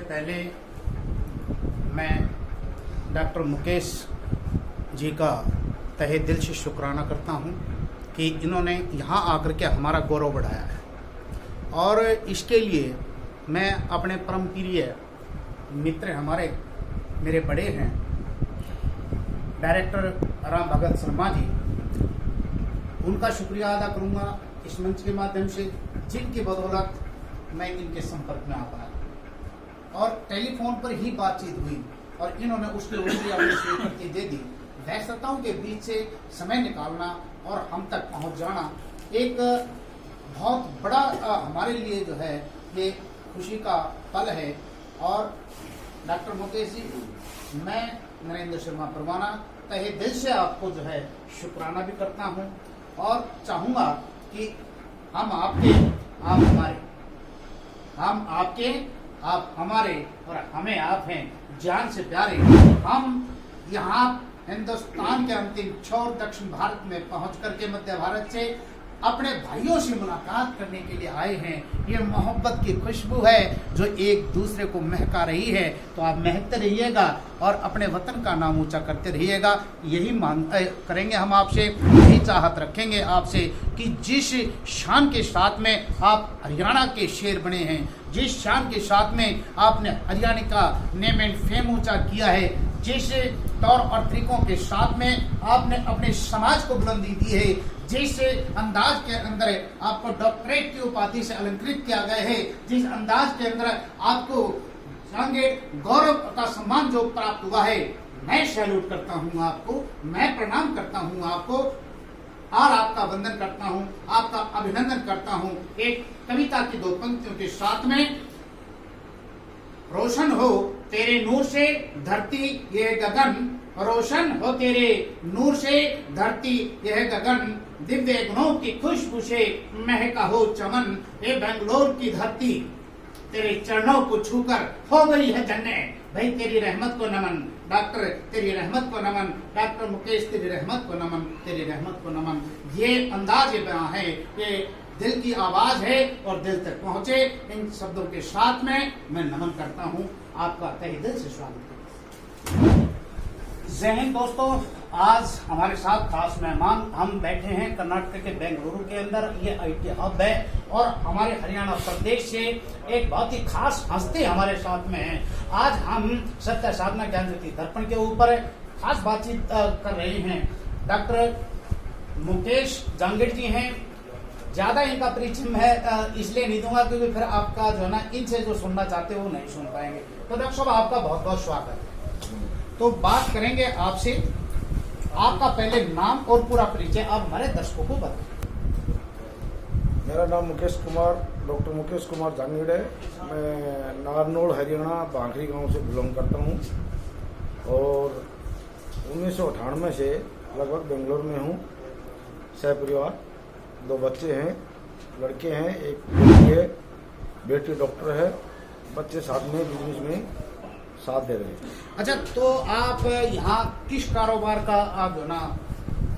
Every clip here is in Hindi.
पहले मैं डॉक्टर मुकेश जी का तहे दिल से शुक्राना करता हूं कि इन्होंने यहां आकर के हमारा गौरव बढ़ाया है। और इसके लिए मैं अपने परम प्रिय मित्र हमारे मेरे बड़े हैं डायरेक्टर राम भगत शर्मा जी, उनका शुक्रिया अदा करूंगा इस मंच के माध्यम से, जिनकी बदौलत मैं इनके संपर्क में आ पाया और टेलीफोन पर ही बातचीत हुई और इन्होंने उसके ऊपर अपनी स्वीकृति दे दी। व्यस्तताओं के बीच से समय निकालना और हम तक पहुंच जाना एक बहुत बड़ा हमारे लिए जो है ये खुशी का पल है। और डॉक्टर मुकेश जी, मैं नरेंद्र शर्मा परवाना तहे दिल से आपको जो है शुक्राना भी करता हूं और चाहूंगा कि हम आपके, आप हमारे, हम आपके, आप हमारे और हमें आप हैं जान से प्यारे। हम यहाँ हिंदुस्तान के अंतिम छोर दक्षिण भारत में पहुंच करके मध्य भारत से अपने भाइयों से मुलाकात करने के लिए आए हैं। ये मोहब्बत की खुशबू है जो एक दूसरे को महका रही है, तो आप महकते रहिएगा और अपने वतन का नाम ऊंचा करते रहिएगा। यही मांग करेंगे हम आपसे, यही चाहत रखेंगे आपसे कि जिस शान के साथ में आप हरियाणा के शेर बने हैं, जिस शान के साथ में आपने हरियाणा का नेम एंड फेम ऊंचा किया है, जिस तौर और तरीकों के साथ में आपने अपने समाज को बुलंदी दी है, जिस अंदाज के अंदर आपको डॉक्टरेट की उपाधि से अलंकृत किया गया है, जिस अंदाज के अंदर आपको गौरव का सम्मान जो प्राप्त हुआ है, मैं सैल्यूट करता हूं आपको, मैं प्रणाम करता हूं आपको और आपका वंदन करता हूं, आपका अभिनंदन करता हूं। एक कविता की दो पंक्तियों के साथ में, रोशन हो तेरे नूर से धरती ये गगन, रोशन हो तेरे नूर से धरती यह गगन, दिव्य गुणों की खुशबू से महका हो चमन, ये बेंगलोर की धरती तेरे चरणों को छूकर हो गई है जन्नत। भाई तेरी रहमत को नमन डॉक्टर, तेरी रहमत को नमन डॉक्टर मुकेश, तेरी रहमत को नमन, तेरी रहमत को नमन। ये अंदाज बयां है, ये दिल की आवाज है और दिल तक पहुंचे। इन शब्दों के साथ में मैं नमन करता हूं, आपका तहे दिल से स्वागत करता हूं। जय हिंद दोस्तों, आज हमारे साथ खास मेहमान, हम बैठे हैं कर्नाटक के बेंगलुरु के अंदर। ये आईटी हब है और हमारे हरियाणा प्रदेश से एक बहुत ही खास हस्ती हमारे साथ में है। आज हम सत्य साधना ज्ञान ज्योति दर्पण के ऊपर खास बातचीत कर रहे हैं। डॉक्टर मुकेश जांगड़ जी हैं। ज्यादा इनका परिचय मैं इसलिए नहीं दूंगा क्योंकि फिर आपका जो है ना, इनसे जो सुनना चाहते हो वो नहीं सुन पाएंगे। तो डॉक्टर साहब, आपका बहुत बहुत स्वागत है। तो बात करेंगे आपसे, आपका पहले नाम और पूरा परिचय आप हमारे दर्शकों को बताएं। मेरा नाम मुकेश कुमार, डॉक्टर मुकेश कुमार जांगड़ है। मैं नारनौल हरियाणा भांखरी गांव से बिलोंग करता हूं और 1998 से लगभग बेंगलोर में हूं। सहपरिवार 2 बच्चे हैं, लड़के हैं, एक बेटी है, बेटी डॉक्टर है, बच्चे साथ में बिजनेस में साथ दे रहे हैं। अच्छा, तो आप यहाँ किस कारोबार का, आप जो ना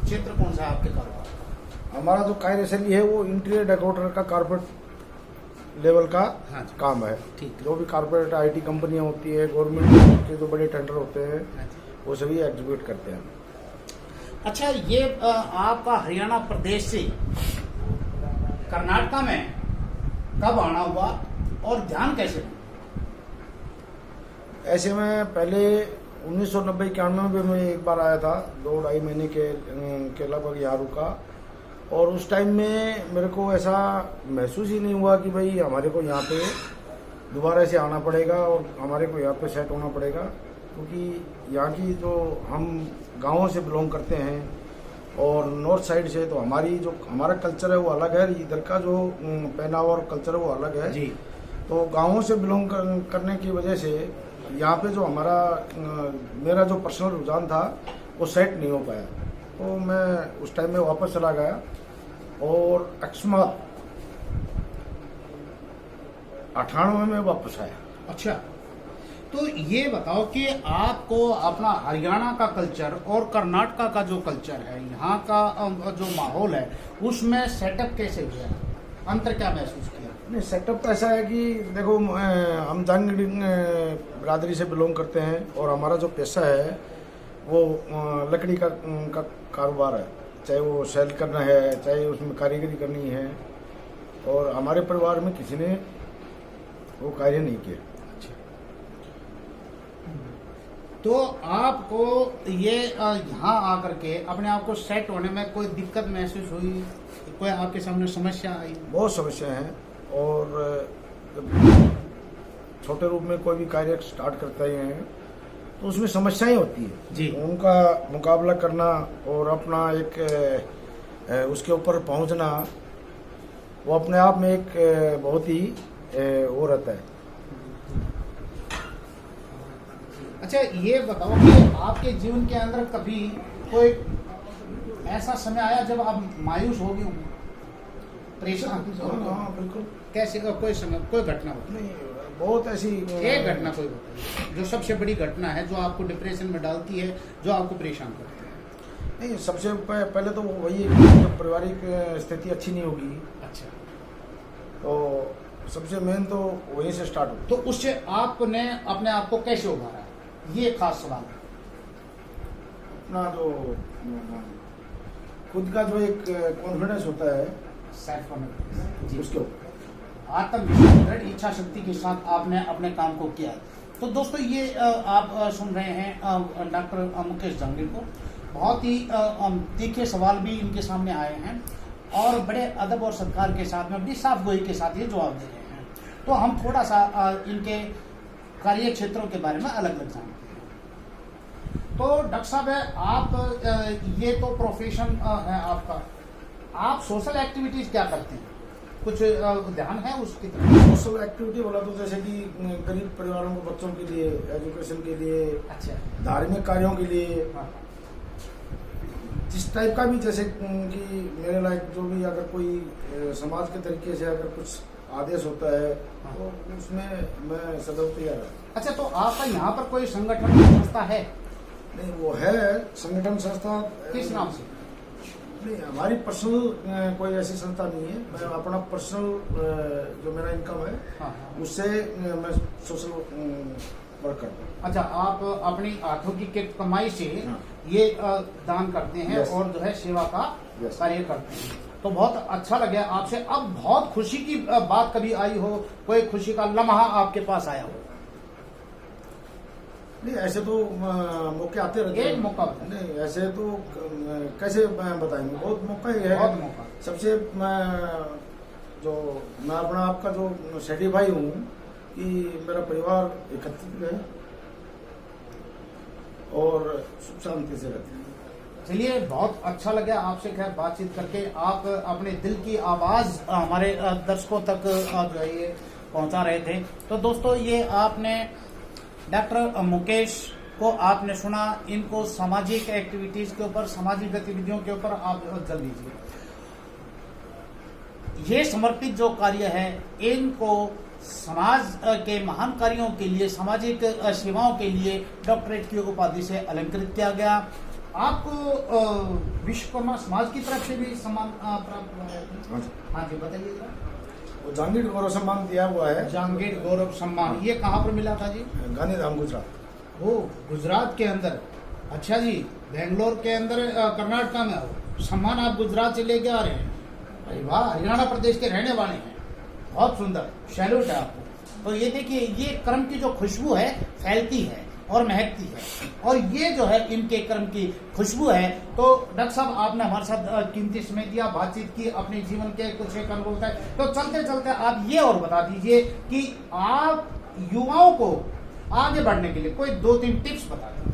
क्षेत्र कौन सा है आपके कारोबार का? हमारा जो कार्यशैली है वो इंटीरियर डेकोरेटर का कारपोरेट लेवल का काम है। ठीक। जो भी कारपोरेट आईटी कंपनियां होती है, गवर्नमेंट के जो बड़े टेंडर होते हैं, वो सभी एग्जीक्यूट करते हैं। अच्छा, ये आपका हरियाणा प्रदेश से कर्नाटक में कब आना हुआ और ध्यान कैसे बना? ऐसे में पहले 1990-91 में मैं एक बार आया था, 2-2.5 महीने के लगभग यहाँ रुका और उस टाइम में मेरे को ऐसा महसूस ही नहीं हुआ कि भाई हमारे को यहाँ पे दोबारा से आना पड़ेगा और हमारे को यहाँ पे सेट होना पड़ेगा, क्योंकि यहाँ की जो हम गाँवों से बिलोंग करते हैं और नॉर्थ साइड से, तो हमारा कल्चर है वो अलग है, इधर का जो पहनावा और कल्चर है वो अलग है जी। तो गाँवों से बिलोंग करने की वजह से यहाँ पे जो मेरा जो पर्सनल रुझान था वो सेट नहीं हो पाया, तो मैं उस टाइम में वापस चला गया और अकस्मात 98 में वापस आया। अच्छा, तो ये बताओ कि आपको अपना हरियाणा का कल्चर और कर्नाटक का जो कल्चर है, यहाँ का जो माहौल है, उसमें सेटअप कैसे हुआ? अंतर क्या महसूस किया? नहीं, सेटअप तो ऐसा है कि देखो हम जहांगीर बिरादरी से बिलोंग करते हैं और हमारा जो पेशा है वो लकड़ी का कारोबार है, चाहे वो सेल करना है चाहे उसमें कारीगरी करनी है, और हमारे परिवार में किसी ने वो कार्य नहीं किया। तो आपको ये यहाँ आकर के अपने आप को सेट होने में कोई दिक्कत महसूस हुई, कोई आपके सामने समस्या आई? बहुत समस्या हैं, और छोटे रूप में कोई भी कार्य स्टार्ट करते हैं तो उसमें समस्याएं होती है जी। उनका मुकाबला करना और अपना एक उसके ऊपर पहुंचना, वो अपने आप में एक बहुत ही वो रहता है। अच्छा, ये बताओ कि आपके जीवन के अंदर कभी कोई ऐसा समय आया जब आप मायूस हो गए होंगे, परेशान? हाँ बिल्कुल। कैसे कोई समय, कोई घटना हो? नहीं, बहुत ऐसी एक घटना कोई बताओ जो सबसे बड़ी घटना है, जो आपको डिप्रेशन में डालती है, जो आपको परेशान करती है। नहीं, सबसे पहले तो वही है कि जब पारिवारिक स्थिति अच्छी नहीं होगी अच्छा, तो सबसे मेन तो वहीं से स्टार्ट हो। तो उससे आपने अपने आप को कैसे उभारा, ये खास सवाल है। अपना जो खुद का जो एक कॉन्फिडेंस होता है सेल्फ कॉन्फिडेंस जी, उसके ऊपर आत्मविश्वास, दृढ़ इच्छा शक्ति के साथ आपने अपने काम को किया। तो दोस्तों, ये आप सुन रहे हैं डॉक्टर मुकेश जहांगीर को। बहुत ही तीखे सवाल भी इनके सामने आए हैं और बड़े अदब और सत्कार के साथ में, बड़ी साफ गोई के साथ ये जवाब दे रहे हैं। तो हम थोड़ा सा इनके कार्य क्षेत्रों के बारे में अलग अलग जानते हैं। तो डॉक्टर साहब, आप ये तो प्रोफेशन है आपका, आप सोशल एक्टिविटीज क्या करते हैं? कुछ ध्यान है उसकी तरफ? सोशल एक्टिविटी बोला तो जैसे कि गरीब परिवारों के बच्चों के लिए, एजुकेशन के लिए, अच्छा, धार्मिक कार्यों के लिए, हाँ। जिस टाइप का भी, जैसे कि मेरे लायक जो भी अगर कोई समाज के तरीके से अगर कुछ आदेश होता है तो उसमें मैं सदैव तैयार है। अच्छा, तो आपका यहाँ पर कोई संगठन संस्था है? नहीं, वो है संगठन संस्था। किस नाम से? नहीं, हमारी पर्सनल कोई ऐसी संस्था नहीं है। मैं अपना पर्सनल जो मेरा इनकम है हाँ। उससे मैं सोशल वर्क करता हूँ। अच्छा, आप अपनी हाथों की कमाई से हाँ। ये दान करते हैं Yes. और जो है सेवा का Yes. कार्य करते हैं। तो बहुत अच्छा लगा आपसे। अब बहुत खुशी की बात कभी आई हो, कोई खुशी का लम्हा आपके पास आया हो? नहीं, ऐसे तो मौके आते रहते हैं। एक मौका बताएं। नहीं, ऐसे तो कैसे बताएंगे, बहुत मौका ही है। बहुत मौका। सबसे मैं अपना आपका जो सेटिस्फाई हूँ कि मेरा परिवार एकत्रित है और सुख शांति से रहते हैं। चलिए, बहुत अच्छा लगा आपसे खैर बातचीत करके। आप अपने दिल की आवाज हमारे दर्शकों तक जो है ये पहुंचा रहे थे। तो दोस्तों, ये आपने डॉक्टर मुकेश को आपने सुना। इनको सामाजिक एक्टिविटीज के ऊपर, सामाजिक गतिविधियों के ऊपर आप चल दीजिए। ये समर्पित जो कार्य है, इनको समाज के महान कार्यों के लिए, सामाजिक सेवाओं के लिए डॉक्टरेट की उपाधि से अलंकृत किया गया। आपको विश्वकर्मा समाज की तरफ से भी सम्मान प्राप्त हुआ है? हाँ जी, बताइएगा। वो जहांगीर गौरव सम्मान दिया हुआ है। जहांगीर गौरव सम्मान, ये कहाँ पर मिला था जी? गांधीधाम, गुजरात। वो गुजरात के अंदर? अच्छा जी, बेंगलोर के अंदर कर्नाटका में हो, सम्मान आप गुजरात से लेके आ रहे हैं। अरे वाह, हरियाणा प्रदेश के रहने वाले हैं, बहुत सुंदर, सैल्यूट है आपको। तो ये देखिए, ये कर्म की जो खुशबू है फैलती है और महकती है, और ये जो है इनके कर्म की खुशबू है। तो डॉक्टर साहब, आपने हमारे साथ कीमती समय दिया, बातचीत की, अपने जीवन के कुछ एक अनुभव है। तो चलते चलते आप ये और बता दीजिए कि आप युवाओं को आगे बढ़ने के लिए कोई 2-3 टिप्स बता दें।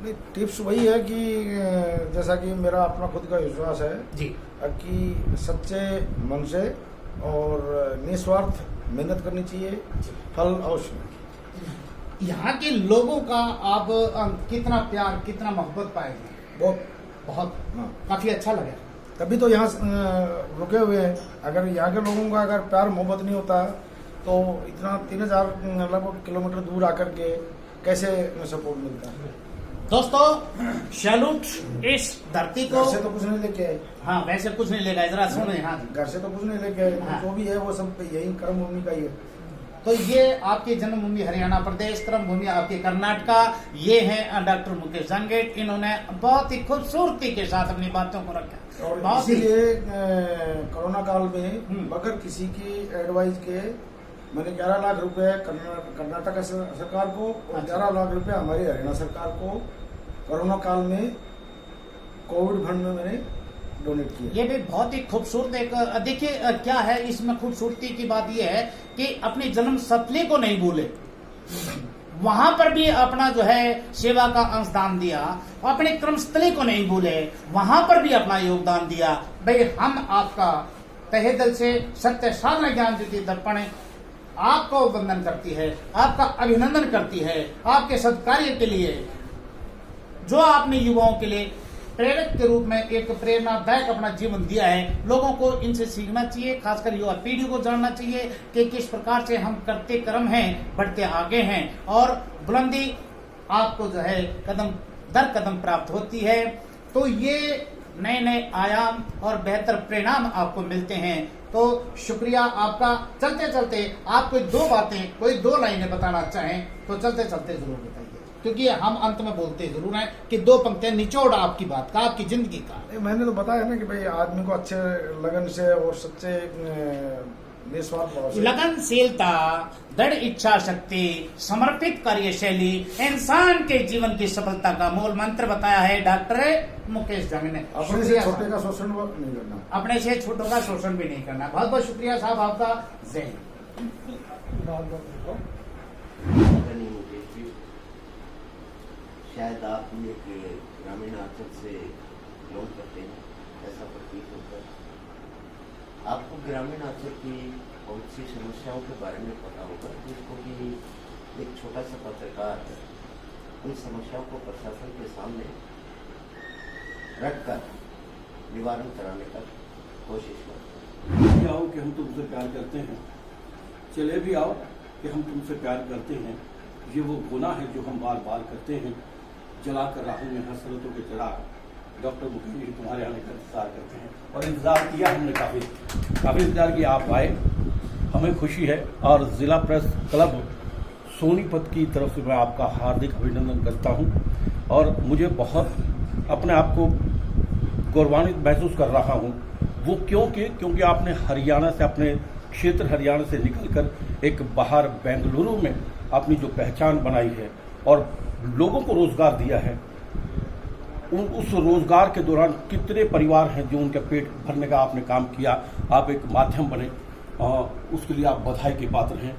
नहीं, टिप्स वही है कि जैसा कि मेरा अपना खुद का विश्वास है जी, कि सच्चे मन से और निस्वार्थ मेहनत करनी चाहिए, फल अवश्य। यहाँ के लोगों का आप कितना प्यार, कितना मोहब्बत पाएंगे? बहुत बहुत, हाँ। काफी अच्छा लगा। तभी तो यहाँ रुके हुए हैं। अगर यहाँ के लोगों का अगर प्यार मोहब्बत नहीं होता तो इतना 3000 लगभग किलोमीटर दूर आकर के कैसे सपोर्ट मिलता है? दोस्तों सैल्यूट इस धरती को। घर से तो कुछ नहीं लेके आए, हाँ वैसे कुछ नहीं लेगा, जरा सुने। हाँ जी। घर से तो कुछ नहीं लेके आए, हाँ। जो भी है वो सब यही कर्म भूमि का ही है। तो ये आपकी जन्मभूमि हरियाणा प्रदेश, कर्म भूमि आपके कर्नाटका। ये हैं डॉक्टर मुकेश जंगेट। इन्होंने बहुत ही खूबसूरती के साथ अपनी बातों को रखा और बहुत ही। इसीलिए कोरोना काल में बगैर किसी की एडवाइस के मैंने 11 लाख रुपए कर्नाटक सरकार को और 11 लाख रुपए हमारी हरियाणा सरकार को कोरोना काल में कोविड फंड में मैंने डोनेट किया। ये भी बहुत ही खूबसूरत एक, देखिए क्या है इसमें खूबसूरती की बात ये है कि अपनी जन्म स्थली को नहीं भूले, वहां पर भी अपना जो है सेवा का अंशदान दिया। अपने कर्मस्थली को नहीं भूले, वहां पर भी अपना योगदान दिया। भाई हम आपका तहे दिल से सत्य साधना ज्ञान ज्योति दर्पण आपको वंदन करती है, आपका अभिनंदन करती है, आपके सत्कार्य के लिए जो आपने युवाओं के लिए प्रेरक के रूप में एक प्रेरणादायक अपना जीवन दिया है। लोगों को इनसे सीखना चाहिए, खासकर युवा पीढ़ी को जानना चाहिए कि किस प्रकार से हम करते कर्म हैं, बढ़ते आगे हैं और बुलंदी आपको जो है कदम दर कदम प्राप्त होती है। तो ये नए नए आयाम और बेहतर परिणाम आपको मिलते हैं। तो शुक्रिया आपका। चलते चलते आप कोई दो लाइनें बताना चाहें तो चलते चलते जरूर बताइए, क्योंकि हम अंत में बोलते जरूर हैं कि 2 पंक्तियां निचोड़ आपकी बात का, आपकी जिंदगी का। मैंने तो बताया ना कि भाई आदमी को अच्छे लगन से और सच्चे निस्वार्थ भाव से, लगनशीलता, दृढ़ इच्छा शक्ति, समर्पित कार्यशैली इंसान के जीवन की सफलता का मूल मंत्र बताया है डॉक्टर मुकेश जंग ने। अपने से छोटे का शोषण नहीं करना, अपने से छोटों का शोषण भी नहीं करना। बहुत बहुत शुक्रिया साहब आपका। जय शायद आप ये ग्रामीण आंचल से बिलोंग करते हैं, ऐसा प्रतीत होता है। आपको ग्रामीण आंचल की बहुत सी समस्याओं के बारे में पता होगा, जिसको कि एक छोटा सा पत्रकार उन समस्याओं को प्रशासन के सामने रखकर निवारण कराने का कोशिश करता है। आओ कि हम तुमसे प्यार करते हैं, चले भी आओ कि हम तुमसे प्यार करते हैं। ये वो गुनाह है जो हम बार बार करते हैं। जलाकर राहों में हसरतों के चिराग डॉक्टर मुकेश जी तुम्हारे आने का इंतजार करते हैं, और इंतजार किया हमने, काफ़ी इंतजार किया। आप आए, हमें खुशी है। और ज़िला प्रेस क्लब सोनीपत की तरफ से मैं आपका हार्दिक अभिनंदन करता हूं और मुझे बहुत अपने आप को गौरवान्वित महसूस कर रहा हूं। वो क्योंकि आपने हरियाणा से, अपने क्षेत्र हरियाणा से निकलकर एक बाहर बेंगलुरु में अपनी जो पहचान बनाई है और लोगों को रोजगार दिया है। उस रोजगार के दौरान कितने परिवार हैं जो उनके पेट भरने का आपने काम किया। आप एक माध्यम बने, उसके लिए आप बधाई के पात्र हैं।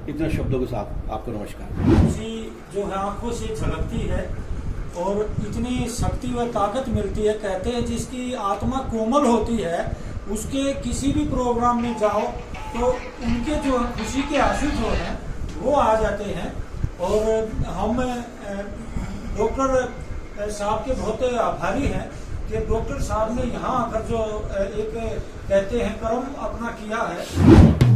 इतने शब्दों के साथ आपको नमस्कार। खुशी जो है आंखों से झलकती है और इतनी शक्ति व ताकत मिलती है। कहते हैं जिसकी आत्मा कोमल होती है उसके किसी भी प्रोग्राम में जाओ तो उनके जो खुशी के आंसू जो हैं वो आ जाते हैं। और हम डॉक्टर साहब के बहुत आभारी हैं कि डॉक्टर साहब ने यहाँ आकर जो एक कहते हैं कर्म अपना किया है।